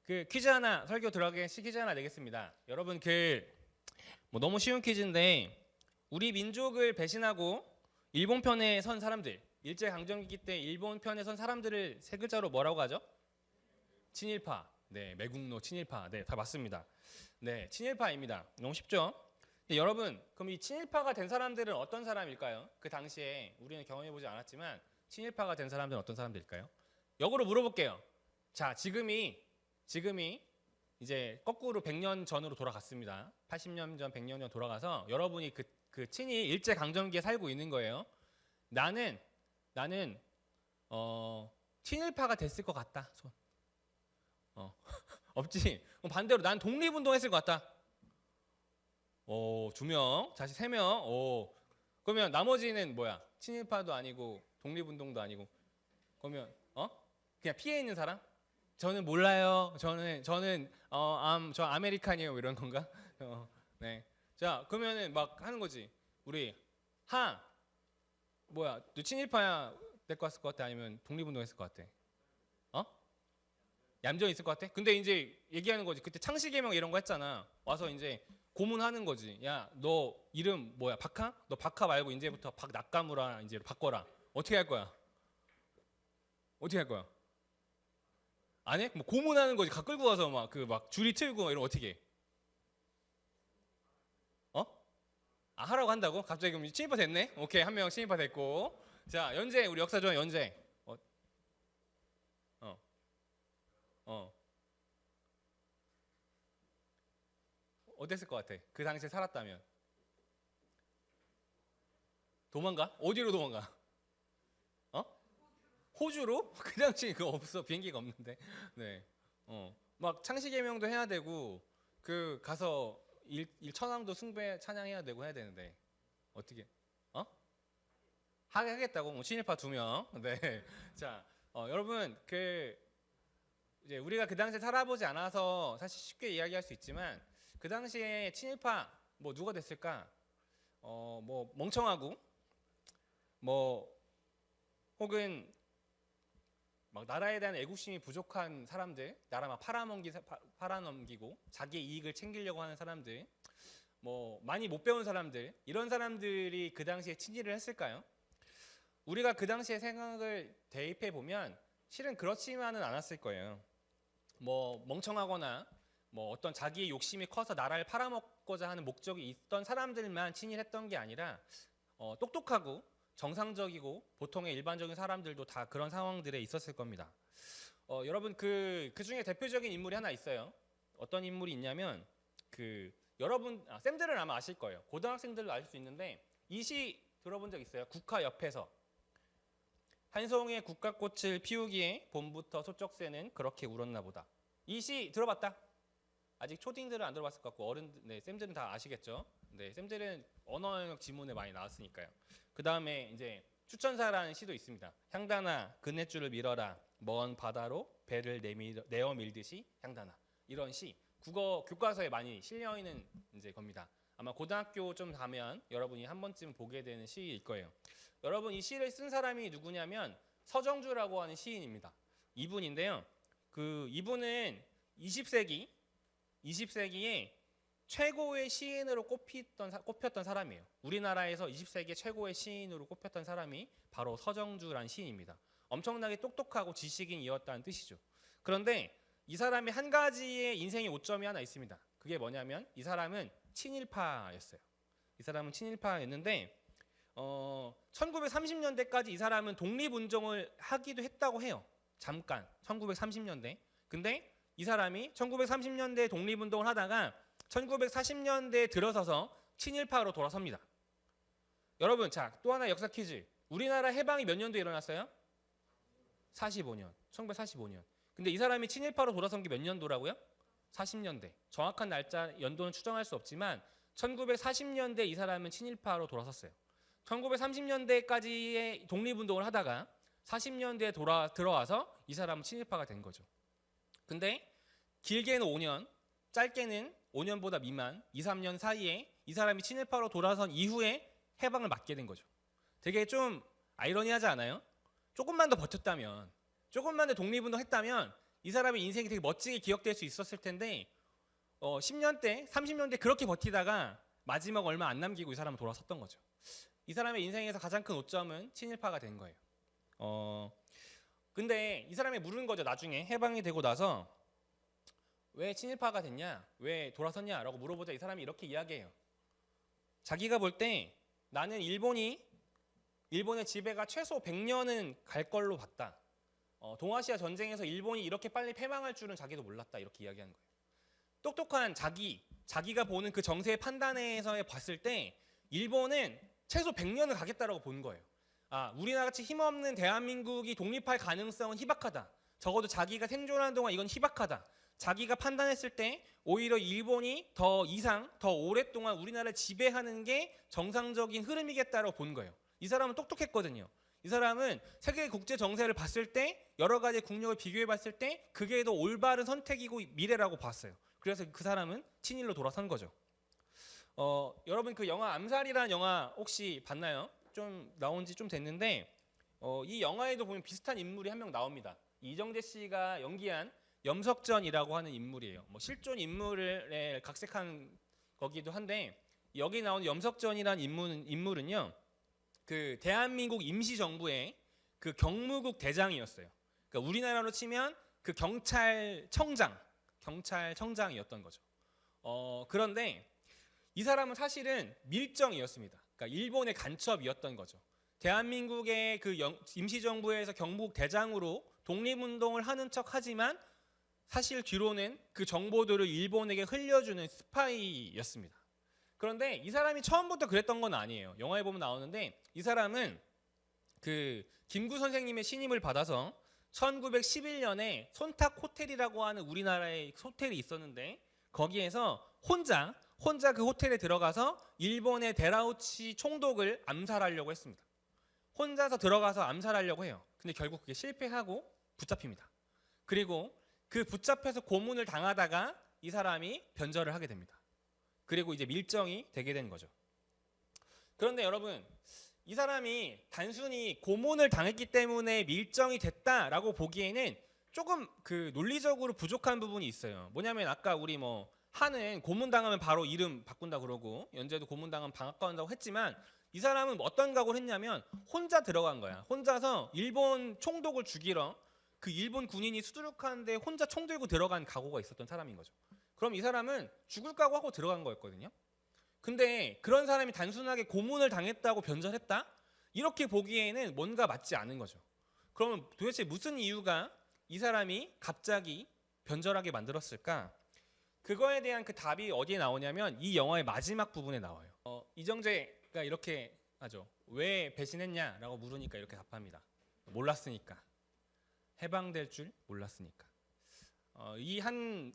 그 퀴즈 하나 설교 들어가기 퀴즈 하나 내겠습니다. 여러분 뭐 너무 쉬운 퀴즈인데 우리 민족을 배신하고 일본 편에 선 사람들, 일제 강점기 때 일본 편에 선 사람들을 세 글자로 뭐라고 하죠? 친일파. 네, 매국노 친일파. 네, 다 맞습니다. 네, 친일파입니다. 너무 쉽죠? 네, 여러분, 그럼 이 친일파가 된 사람들은 어떤 사람일까요? 그 당시에 우리는 경험해보지 않았지만 친일파가 된 사람들은 어떤 사람들일까요? 역으로 물어볼게요. 자, 지금이 이제 거꾸로 100년 전으로 돌아갔습니다. 80년 전, 100년 전 돌아가서 여러분이 그 친일 일제 강점기에 살고 있는 거예요. 나는 친일파가 됐을 것 같다. 손. 없지. 그럼 반대로 난 독립운동했을 것 같다. 2명, 다시 3명. 그러면 나머지는 뭐야? 친일파도 아니고 독립운동도 아니고. 그러면 그냥 피해 있는 사람? 저는 몰라요. 저 아메리칸이에요. 이런 건가? 네. 자, 그러면은 막 하는 거지. 우리 뭐야? 너 친일파야 데리고 왔을 것 같아? 아니면 독립운동했을 것 같아? 얌전히 있을 것 같아? 근데 이제 얘기하는 거지. 그때 창씨개명 이런 거 했잖아. 와서 이제 고문하는 거지. 야, 너 이름 뭐야? 박하? 너 박하 말고 이제부터 박낙가무라 이제 바꿔라. 어떻게 할 거야? 어떻게 할 거야? 안 해? 뭐 고문하는 거지. 각 끌고 와서 막 줄이 틀고 이런 어떻게 해? 하라고 한다고? 갑자기 그럼 친일파 됐네? 오케이, 한 명 친일파 됐고. 자, 연재 우리 역사 좋아해 연재. 어땠을 것 같아? 그 당시에 살았다면. 도망가? 어디로 도망가? 호주로? 그 당시 그거 없어. 비행기가 없는데. 네. 막 창씨개명도 해야 되고 가서 천왕도 숭배 찬양해야 되고 해야 되는데 어떻게? 하겠다고? 뭐 친일파 2명. 네. 자, 여러분 이제 우리가 그 당시에 살아보지 않아서 사실 쉽게 이야기할 수 있지만 그 당시에 친일파 뭐 누가 됐을까? 뭐 멍청하고 뭐 혹은 막 나라에 대한 애국심이 부족한 사람들, 나라 막 팔아넘기고 자기의 이익을 챙기려고 하는 사람들, 뭐 많이 못 배운 사람들, 이런 사람들이 그 당시에 친일을 했을까요? 우리가 그 당시에 생각을 대입해 보면 실은 그렇지만은 않았을 거예요. 뭐 멍청하거나 뭐 어떤 자기의 욕심이 커서 나라를 팔아먹고자 하는 목적이 있던 사람들만 친일했던 게 아니라 똑똑하고 정상적이고 보통의 일반적인 사람들도 다 그런 상황들에 있었을 겁니다. 여러분 그 중에 대표적인 인물이 하나 있어요. 어떤 인물이 있냐면 여러분 쌤들은 아마 아실 거예요. 고등학생들도 알 수 있는데 이 시 들어본 적 있어요? 국화 옆에서 한 송이의 국화꽃을 피우기에 봄부터 소쩍새는 그렇게 울었나 보다. 이 시 들어봤다? 아직 초딩들은 안 들어봤을 것 같고 네, 쌤들은 다 아시겠죠? 네, 쌤들은 언어 영역 지문에 많이 나왔으니까요. 그 다음에 이제 추천사라는 시도 있습니다. 향단아 그네줄을 밀어라 먼 바다로 배를 내어 밀듯이 향단아. 이런 시 국어 교과서에 많이 실려 있는 이제 겁니다. 아마 고등학교 좀 가면 여러분이 한 번쯤 보게 되는 시일 거예요. 여러분 이 시를 쓴 사람이 누구냐면 서정주라고 하는 시인입니다. 이분인데요. 이분은 20세기에 최고의 시인으로 꼽혔던 사람이에요. 우리나라에서 20세기 최고의 시인으로 꼽혔던 사람이 바로 서정주란 시인입니다. 엄청나게 똑똑하고 지식인이었다는 뜻이죠. 그런데 이 사람이 한 가지의 인생의 오점이 하나 있습니다. 그게 뭐냐면 이 사람은 친일파였어요. 이 사람은 친일파였는데 1930년대까지 이 사람은 독립운동을 하기도 했다고 해요. 잠깐 1930년대. 근데 이 사람이 1930년대 독립운동을 하다가 1940년대에 들어서서 친일파로 돌아섭니다. 여러분, 자, 또 하나 역사 퀴즈. 우리나라 해방이 몇 년도에 일어났어요? 45년. 1945년. 근데 이 사람이 친일파로 돌아선 게 몇 년도라고요? 40년대. 정확한 날짜, 연도는 추정할 수 없지만 1940년대 이 사람은 친일파로 돌아섰어요. 1930년대까지의 독립운동을 하다가 40년대에 들어와서 이 사람은 친일파가 된 거죠. 근데 길게는 5년, 짧게는 5년보다 미만, 2, 3년 사이에 이 사람이 친일파로 돌아선 이후에 해방을 맞게 된 거죠. 되게 좀 아이러니하지 않아요? 조금만 더 버텼다면, 조금만 더 독립운동 했다면 이 사람의 인생이 되게 멋지게 기억될 수 있었을 텐데 10년대, 30년대 그렇게 버티다가 마지막 얼마 안 남기고 이 사람은 돌아섰던 거죠. 이 사람의 인생에서 가장 큰 오점은 친일파가 된 거예요. 근데 이 사람이 물은 거죠. 나중에 해방이 되고 나서 왜 친일파가 됐냐? 왜 돌아섰냐라고 물어보자 이 사람이 이렇게 이야기해요. 자기가 볼 때 나는 일본의 지배가 최소 100년은 갈 걸로 봤다. 동아시아 전쟁에서 일본이 이렇게 빨리 패망할 줄은 자기도 몰랐다. 이렇게 이야기하는 거예요. 똑똑한 자기가 보는 그 정세의 판단에서 봤을 때 일본은 최소 100년은 가겠다라고 보는 거예요. 우리나라같이 힘없는 대한민국이 독립할 가능성은 희박하다. 적어도 자기가 생존하는 동안 이건 희박하다. 자기가 판단했을 때 오히려 일본이 더 오랫동안 우리나라를 지배하는 게 정상적인 흐름이겠다라고 본 거예요. 이 사람은 똑똑했거든요. 이 사람은 세계 국제 정세를 봤을 때 여러 가지 국력을 비교해 봤을 때 그게 더 올바른 선택이고 미래라고 봤어요. 그래서 그 사람은 친일로 돌아선 거죠. 여러분 그 영화 암살이라는 영화 혹시 봤나요? 좀 나온 지 좀 됐는데 이 영화에도 보면 비슷한 인물이 한 명 나옵니다. 이정재 씨가 연기한 염석전이라고 하는 인물이에요. 실존 인물을 각색한 거기도 한데 여기 나오는 염석전이라는 인물은요. 그 대한민국 임시정부의 그 경무국 대장이었어요. 그러니까 우리나라로 치면 그 경찰청장이었던 거죠. 그런데 이 사람은 사실은 밀정이었습니다. 그러니까 일본의 간첩이었던 거죠. 대한민국의 그 임시정부에서 경무국 대장으로 독립운동을 하는 척하지만 사실 뒤로는 그 정보들을 일본에게 흘려주는 스파이였습니다. 그런데 이 사람이 처음부터 그랬던 건 아니에요. 영화에 보면 나오는데 이 사람은 그 김구 선생님의 신임을 받아서 1911년에 손탁 호텔이라고 하는 우리나라의 호텔이 있었는데 거기에서 혼자 그 호텔에 들어가서 일본의 데라우치 총독을 암살하려고 했습니다. 혼자서 들어가서 암살하려고 해요. 근데 결국 그게 실패하고 붙잡힙니다. 그리고 그 붙잡혀서 고문을 당하다가 이 사람이 변절을 하게 됩니다. 그리고 이제 밀정이 되게 된 거죠. 그런데 여러분 이 사람이 단순히 고문을 당했기 때문에 밀정이 됐다라고 보기에는 조금 그 논리적으로 부족한 부분이 있어요. 뭐냐면 아까 우리 한은 고문당하면 바로 이름 바꾼다 그러고 연재도 고문당하면 방학 간다고 했지만 이 사람은 어떤 각오를 했냐면 혼자 들어간 거야. 혼자서 일본 총독을 죽이러 그 일본 군인이 수두룩한데 혼자 총 들고 들어간 각오가 있었던 사람인 거죠. 그럼 이 사람은 죽을 각오하고 들어간 거였거든요. 근데 그런 사람이 단순하게 고문을 당했다고 변절했다? 이렇게 보기에는 뭔가 맞지 않은 거죠. 그러면 도대체 무슨 이유가 이 사람이 갑자기 변절하게 만들었을까? 그거에 대한 그 답이 어디에 나오냐면 이 영화의 마지막 부분에 나와요. 이정재가 이렇게 하죠. 왜 배신했냐라고 물으니까 이렇게 답합니다. 몰랐으니까. 해방될 줄 몰랐으니까. 이 한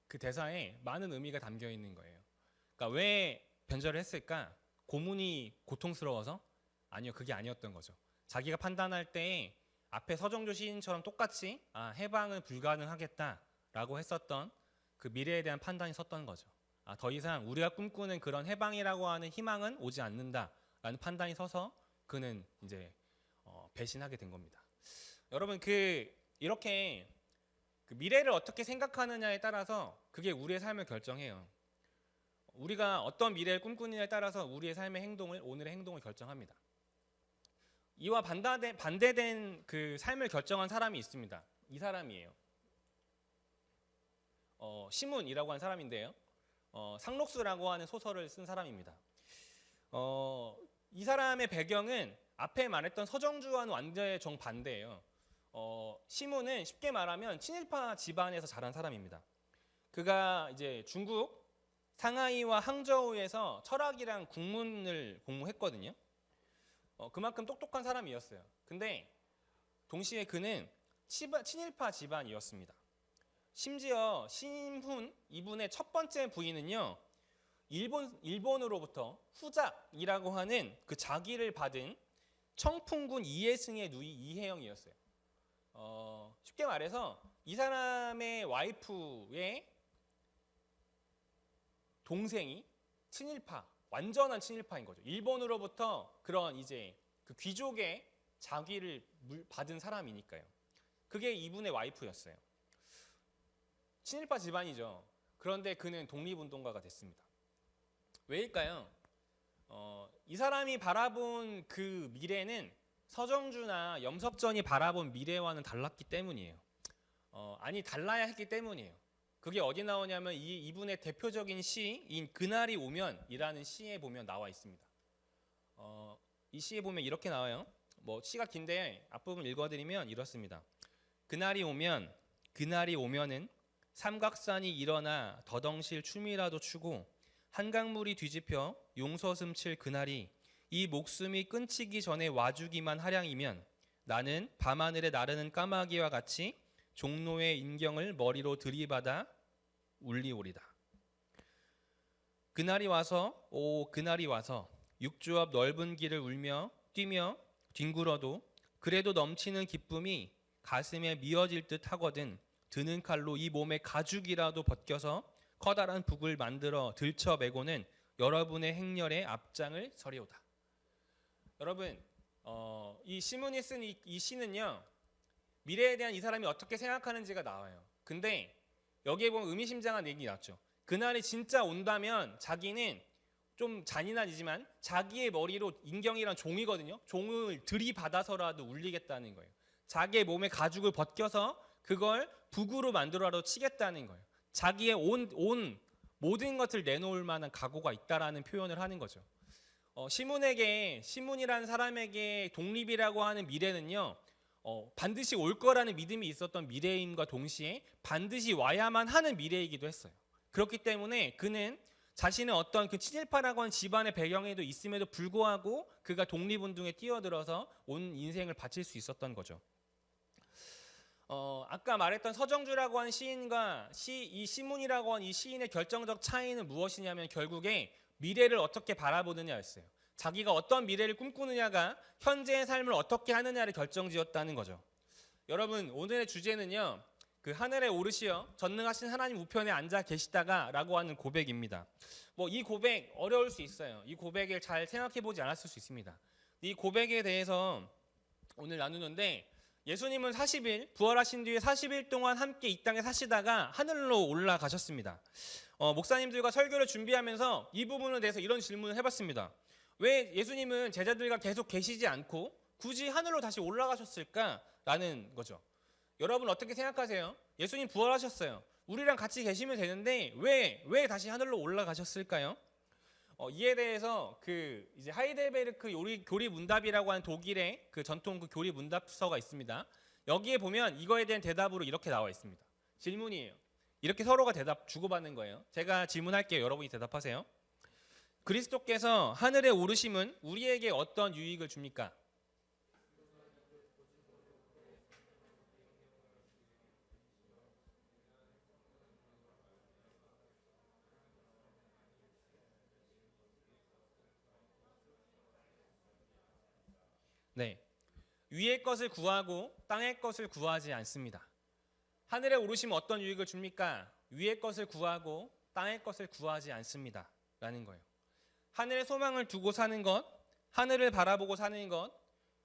그 대사에 많은 의미가 담겨 있는 거예요. 그러니까 왜 변절을 했을까? 고문이 고통스러워서? 아니요, 그게 아니었던 거죠. 자기가 판단할 때 앞에 서정조 시인처럼 똑같이 해방은 불가능하겠다라고 했었던 그 미래에 대한 판단이 섰던 거죠. 더 이상 우리가 꿈꾸는 그런 해방이라고 하는 희망은 오지 않는다라는 판단이 서서 그는 이제 배신하게 된 겁니다. 여러분 이렇게 그 미래를 어떻게 생각하느냐에 따라서 그게 우리의 삶을 결정해요. 우리가 어떤 미래를 꿈꾸느냐에 따라서 우리의 삶의 오늘의 행동을 결정합니다. 이와 반대된 그 삶을 결정한 사람이 있습니다. 이 사람이에요. 시문이라고 하는 사람인데요. 상록수라고 하는 소설을 쓴 사람입니다. 이 사람의 배경은 앞에 말했던 서정주와는 완전히 정반대예요. 시문은 쉽게 말하면 친일파 집안에서 자란 사람입니다. 그가 이제 중국 상하이와 항저우에서 철학이랑 국문을 공부했거든요. 그만큼 똑똑한 사람이었어요. 근데 동시에 그는 친일파 집안이었습니다. 심지어 신훈 이분의 첫 번째 부인은요, 일본으로부터 후작이라고 하는 그 자기를 받은 청풍군 이해승의 누이 이혜영이었어요. 쉽게 말해서 이 사람의 와이프의 동생이 완전한 친일파인 거죠. 일본으로부터 그런 이제 그 귀족의 자기를 받은 사람이니까요. 그게 이분의 와이프였어요. 친일파 집안이죠. 그런데 그는 독립운동가가 됐습니다. 왜일까요? 이 사람이 바라본 그 미래는 서정주나 염석전이 바라본 미래와는 달랐기 때문이에요. 아니 달라야 했기 때문이에요. 그게 어디 나오냐면 이분의 대표적인 시인 그날이 오면이라는 시에 보면 나와 있습니다. 이 시에 보면 이렇게 나와요. 뭐 시가 긴데 앞부분 읽어드리면 이렇습니다. 그날이 오면은 삼각산이 일어나 더덩실 춤이라도 추고 한강물이 뒤집혀 용서슴 칠 그날이 이 목숨이 끊치기 전에 와주기만 하량이면 나는 밤하늘에 나르는 까마귀와 같이 종로의 인경을 머리로 들이받아 울리오리다. 그날이 와서 육주 앞 넓은 길을 울며 뛰며 뒹굴어도 그래도 넘치는 기쁨이 가슴에 미어질 듯 하거든 드는 칼로 이 몸의 가죽이라도 벗겨서 커다란 북을 만들어 들쳐매고는 여러분의 행렬의 앞장을 서리오다. 여러분, 이 시문이 쓴 이 시는요, 미래에 대한 이 사람이 어떻게 생각하는지가 나와요. 근데 여기에 보면 의미심장한 얘기 나왔죠. 그날이 진짜 온다면 자기는 좀 잔인하지만 자기의 머리로 인경이란 종이거든요. 종을 들이받아서라도 울리겠다는 거예요. 자기의 몸의 가죽을 벗겨서 그걸 북으로 만들어라도 치겠다는 거예요. 자기의 온 모든 것을 내놓을 만한 각오가 있다라는 표현을 하는 거죠. 시문이라는 사람에게 독립이라고 하는 미래는요, 반드시 올 거라는 믿음이 있었던 미래임과 동시에 반드시 와야만 하는 미래이기도 했어요. 그렇기 때문에 그는 자신의 어떤 그 친일파라고 하는 집안의 배경에도 있음에도 불구하고 그가 독립운동에 뛰어들어서 온 인생을 바칠 수 있었던 거죠. 아까 말했던 서정주라고 하는 시인과 이 시문이라고 하는 이 시인의 결정적 차이는 무엇이냐면 결국에 미래를 어떻게 바라보느냐였어요. 자기가 어떤 미래를 꿈꾸느냐가 현재의 삶을 어떻게 하느냐를 결정지었다는 거죠. 여러분, 오늘의 주제는요, 그 하늘에 오르시어 전능하신 하나님 우편에 앉아 계시다가 라고 하는 고백입니다. 이 고백 어려울 수 있어요. 이 고백을 잘 생각해 보지 않았을 수 있습니다. 이 고백에 대해서 오늘 나누는데, 예수님은 40일 부활하신 뒤에 40일 동안 함께 이 땅에 사시다가 하늘로 올라가셨습니다. 목사님들과 설교를 준비하면서 이 부분에 대해서 이런 질문을 해봤습니다. 왜 예수님은 제자들과 계속 계시지 않고 굳이 하늘로 다시 올라가셨을까라는 거죠. 여러분 어떻게 생각하세요? 예수님 부활하셨어요. 우리랑 같이 계시면 되는데 왜 다시 하늘로 올라가셨을까요? 이에 대해서 이제 하이델베르크 교리 문답이라고 하는 독일의 그 전통 그 교리 문답서가 있습니다. 여기에 보면 이거에 대한 대답으로 이렇게 나와 있습니다. 질문이에요. 이렇게 서로가 대답 주고받는 거예요. 제가 질문할게요. 여러분이 대답하세요. 그리스도께서 하늘에 오르심은 우리에게 어떤 유익을 줍니까? 네. 위의 것을 구하고 땅의 것을 구하지 않습니다. 하늘에 오르시면 어떤 유익을 줍니까? 위의 것을 구하고 땅의 것을 구하지 않습니다. 라는 거예요. 하늘의 소망을 두고 사는 것, 하늘을 바라보고 사는 것,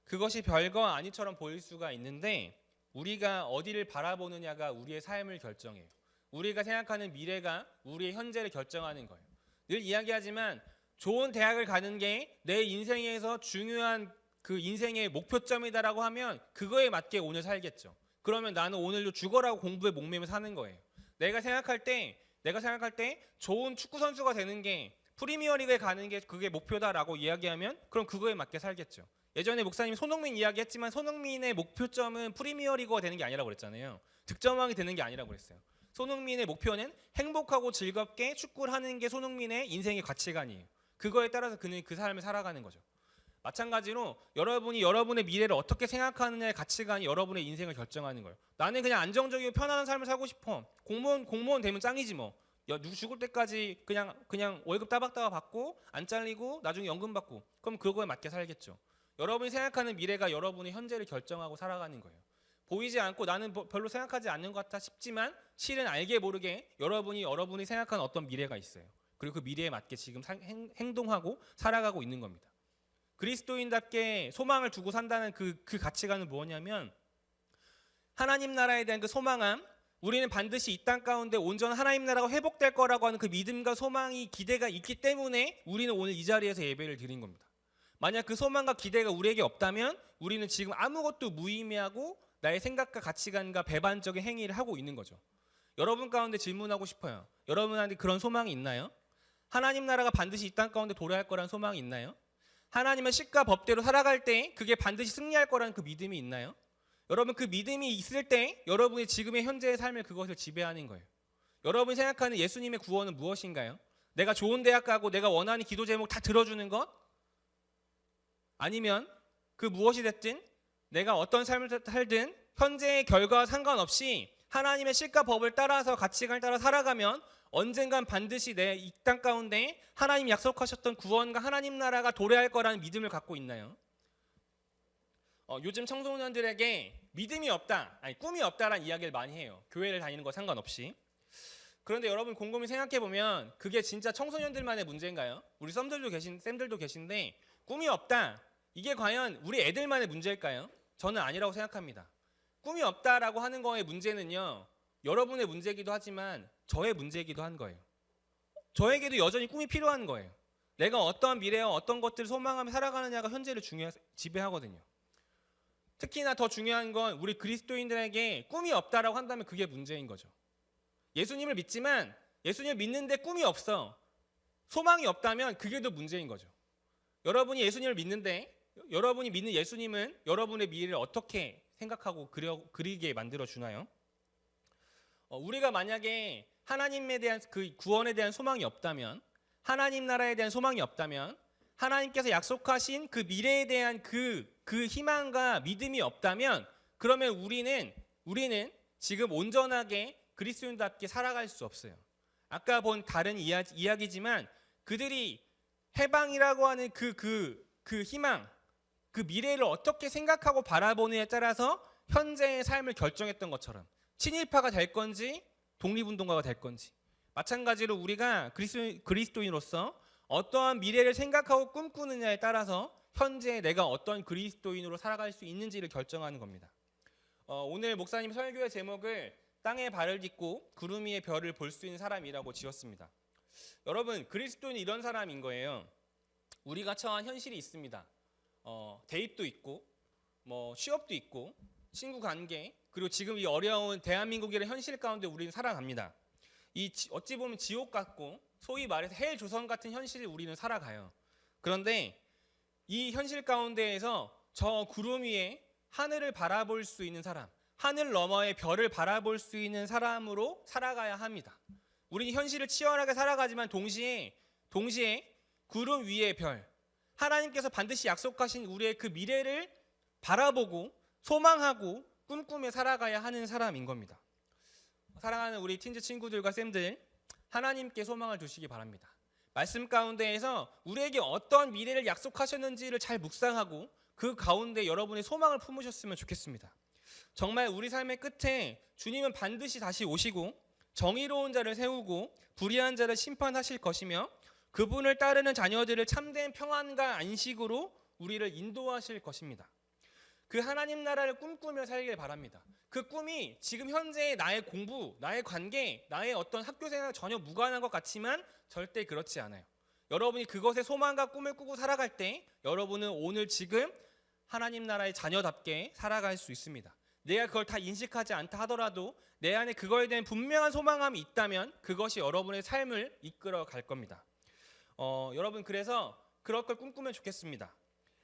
그것이 별거 아니처럼 보일 수가 있는데 우리가 어디를 바라보느냐가 우리의 삶을 결정해요. 우리가 생각하는 미래가 우리의 현재를 결정하는 거예요. 늘 이야기하지만 좋은 대학을 가는 게 내 인생에서 중요한 그 인생의 목표점이다라고 하면 그거에 맞게 오늘 살겠죠. 그러면 나는 오늘도 죽어라고 공부에 목매며 사는 거예요. 내가 생각할 때 좋은 축구 선수가 되는 게 프리미어리그에 가는 게 그게 목표다라고 이야기하면 그럼 그거에 맞게 살겠죠. 예전에 목사님이 손흥민 이야기했지만 손흥민의 목표점은 프리미어리그가 되는 게 아니라고 그랬잖아요. 득점왕이 되는 게 아니라고 그랬어요. 손흥민의 목표는 행복하고 즐겁게 축구를 하는 게 손흥민의 인생의 가치관이에요. 그거에 따라서 그는 그 삶을 살아가는 거죠. 마찬가지로 여러분이 여러분의 미래를 어떻게 생각하느냐의 가치관이 여러분의 인생을 결정하는 거예요. 나는 그냥 안정적이고 편안한 삶을 살고 싶어. 공무원 되면 짱이지 뭐. 누구 죽을 때까지 그냥 월급 따박따박 받고 안 잘리고 나중에 연금 받고 그럼 그거에 맞게 살겠죠. 여러분이 생각하는 미래가 여러분의 현재를 결정하고 살아가는 거예요. 보이지 않고 나는 별로 생각하지 않는 것 같아 싶지만 실은 알게 모르게 여러분이 생각하는 어떤 미래가 있어요. 그리고 그 미래에 맞게 지금 행동하고 살아가고 있는 겁니다. 그리스도인답게 소망을 두고 산다는 그 가치관은 뭐냐면 하나님 나라에 대한 그 소망함, 우리는 반드시 이 땅 가운데 온전한 하나님 나라가 회복될 거라고 하는 그 믿음과 소망이 기대가 있기 때문에 우리는 오늘 이 자리에서 예배를 드린 겁니다. 만약 그 소망과 기대가 우리에게 없다면 우리는 지금 아무것도 무의미하고 나의 생각과 가치관과 배반적인 행위를 하고 있는 거죠. 여러분 가운데 질문하고 싶어요. 여러분한테 그런 소망이 있나요? 하나님 나라가 반드시 이 땅 가운데 도래할 거라는 소망이 있나요? 하나님의 식과 법대로 살아갈 때 그게 반드시 승리할 거라는 그 믿음이 있나요? 여러분 그 믿음이 있을 때 여러분이 지금의 현재의 삶을 그것을 지배하는 거예요. 여러분이 생각하는 예수님의 구원은 무엇인가요? 내가 좋은 대학 가고 내가 원하는 기도 제목 다 들어주는 것? 아니면 그 무엇이 됐든 내가 어떤 삶을 살든 현재의 결과와 상관없이 하나님의 실과 법을 따라서 가치관을 따라 살아가면 언젠간 반드시 내 이 땅 가운데 하나님 약속하셨던 구원과 하나님 나라가 도래할 거라는 믿음을 갖고 있나요? 요즘 청소년들에게 믿음이 없다, 아니 꿈이 없다라는 이야기를 많이 해요. 교회를 다니는 거 상관없이. 그런데 여러분 곰곰이 생각해 보면 그게 진짜 청소년들만의 문제인가요? 우리 쌤들도 계신데 꿈이 없다. 이게 과연 우리 애들만의 문제일까요? 저는 아니라고 생각합니다. 꿈이 없다라고 하는 거의 문제는요, 여러분의 문제이기도 하지만 저의 문제이기도 한 거예요. 저에게도 여전히 꿈이 필요한 거예요. 내가 어떠한 미래와 어떤 것들을 소망하며 살아가느냐가 현재를 지배하거든요. 특히나 더 중요한 건 우리 그리스도인들에게 꿈이 없다라고 한다면 그게 문제인 거죠. 예수님을 믿지만 예수님을 믿는데 꿈이 없어, 소망이 없다면 그게 더 문제인 거죠. 여러분이 예수님을 믿는데 여러분이 믿는 예수님은 여러분의 미래를 어떻게 생각하고 그리게 만들어 주나요? 우리가 만약에 하나님에 대한 그 구원에 대한 소망이 없다면, 하나님 나라에 대한 소망이 없다면, 하나님께서 약속하신 그 미래에 대한 그 희망과 믿음이 없다면, 그러면 우리는 지금 온전하게 그리스도인답게 살아갈 수 없어요. 아까 본 다른 이야기지만 그들이 해방이라고 하는 그 희망, 그 미래를 어떻게 생각하고 바라보느냐에 따라서 현재의 삶을 결정했던 것처럼 친일파가 될 건지 독립운동가가 될 건지, 마찬가지로 우리가 그리스도인으로서 어떠한 미래를 생각하고 꿈꾸느냐에 따라서 현재 내가 어떤 그리스도인으로 살아갈 수 있는지를 결정하는 겁니다. 오늘 목사님 설교의 제목을 땅에 발을 딛고 구름 위의 별을 볼 수 있는 사람이라고 지었습니다. 여러분, 그리스도인은 이런 사람인 거예요. 우리가 처한 현실이 있습니다. 대입도 있고 취업도 있고 친구 관계, 그리고 지금 이 어려운 대한민국이라는 현실 가운데 우리는 살아갑니다. 어찌 보면 지옥 같고 소위 말해서 헬 조선 같은 현실을 우리는 살아가요. 그런데 이 현실 가운데에서 저 구름 위에 하늘을 바라볼 수 있는 사람, 하늘 너머의 별을 바라볼 수 있는 사람으로 살아가야 합니다. 우리는 현실을 치열하게 살아가지만 동시에 구름 위의 별, 하나님께서 반드시 약속하신 우리의 그 미래를 바라보고 소망하고 꿈꾸며 살아가야 하는 사람인 겁니다. 사랑하는 우리 틴즈 친구들과 쌤들, 하나님께 소망을 두시기 바랍니다. 말씀 가운데에서 우리에게 어떤 미래를 약속하셨는지를 잘 묵상하고 그 가운데 여러분의 소망을 품으셨으면 좋겠습니다. 정말 우리 삶의 끝에 주님은 반드시 다시 오시고 정의로운 자를 세우고 불의한 자를 심판하실 것이며 그분을 따르는 자녀들을 참된 평안과 안식으로 우리를 인도하실 것입니다. 그 하나님 나라를 꿈꾸며 살길 바랍니다. 그 꿈이 지금 현재의 나의 공부, 나의 관계, 나의 어떤 학교 생활 전혀 무관한 것 같지만 절대 그렇지 않아요. 여러분이 그것에 소망과 꿈을 꾸고 살아갈 때 여러분은 오늘 지금 하나님 나라의 자녀답게 살아갈 수 있습니다. 내가 그걸 다 인식하지 않다 하더라도 내 안에 그거에 대한 분명한 소망함이 있다면 그것이 여러분의 삶을 이끌어 갈 겁니다. 여러분, 그래서 그럴 걸 꿈꾸면 좋겠습니다.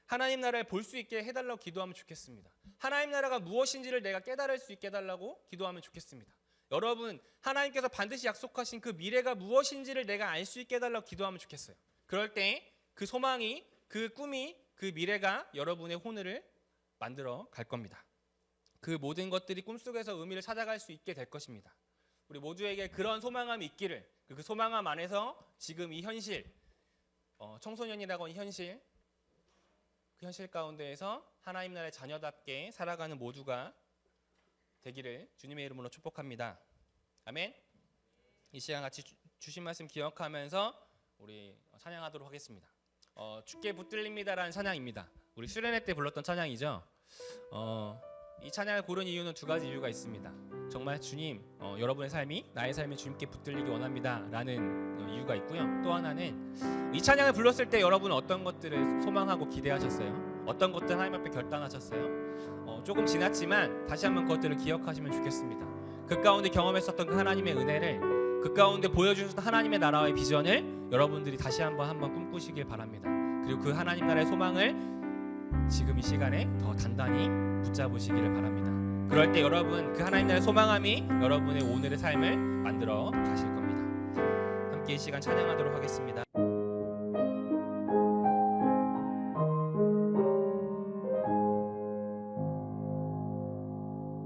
하나님 나라를 볼 수 있게 해달라고 기도하면 좋겠습니다. 하나님 나라가 무엇인지를 내가 깨달을 수 있게 해달라고 기도하면 좋겠습니다. 여러분, 하나님께서 반드시 약속하신 그 미래가 무엇인지를 내가 알 수 있게 해달라고 기도하면 좋겠어요. 그럴 때 그 소망이, 그 꿈이, 그 미래가 여러분의 오늘을 만들어 갈 겁니다. 그 모든 것들이 꿈속에서 의미를 찾아갈 수 있게 될 것입니다. 우리 모두에게 그런 소망함이 있기를, 그 소망함 안에서 지금 이 현실, 청소년이라고 하는 현실, 그 현실 가운데에서 하나님 나라의 자녀답게 살아가는 모두가 되기를 주님의 이름으로 축복합니다. 아멘. 이 시간 같이 주신 말씀 기억하면서 우리 찬양하도록 하겠습니다. 주께 붙들립니다라는 찬양입니다. 우리 수련회 때 불렀던 찬양이죠. 이 찬양을 고른 이유는 두 가지 이유가 있습니다. 정말 주님, 여러분의 삶이 나의 삶에 주님께 붙들리기 원합니다 라는 이유가 있고요. 또 하나는 이 찬양을 불렀을 때 여러분은 어떤 것들을 소망하고 기대하셨어요? 어떤 것들 하나님 앞에 결단하셨어요? 조금 지났지만 다시 한번 그것들을 기억하시면 좋겠습니다. 그 가운데 경험했었던 그 하나님의 은혜를, 그 가운데 보여주셨던 하나님의 나라의 비전을 여러분들이 다시 한번 꿈꾸시길 바랍니다. 그리고 그 하나님 나라의 소망을 지금 이 시간에 더 단단히 붙잡으시기를 바랍니다. 그럴 때 여러분, 그 하나님 나라의 소망함이 여러분의 오늘의 삶을 만들어 가실 겁니다. 함께 이 시간 찬양하도록 하겠습니다.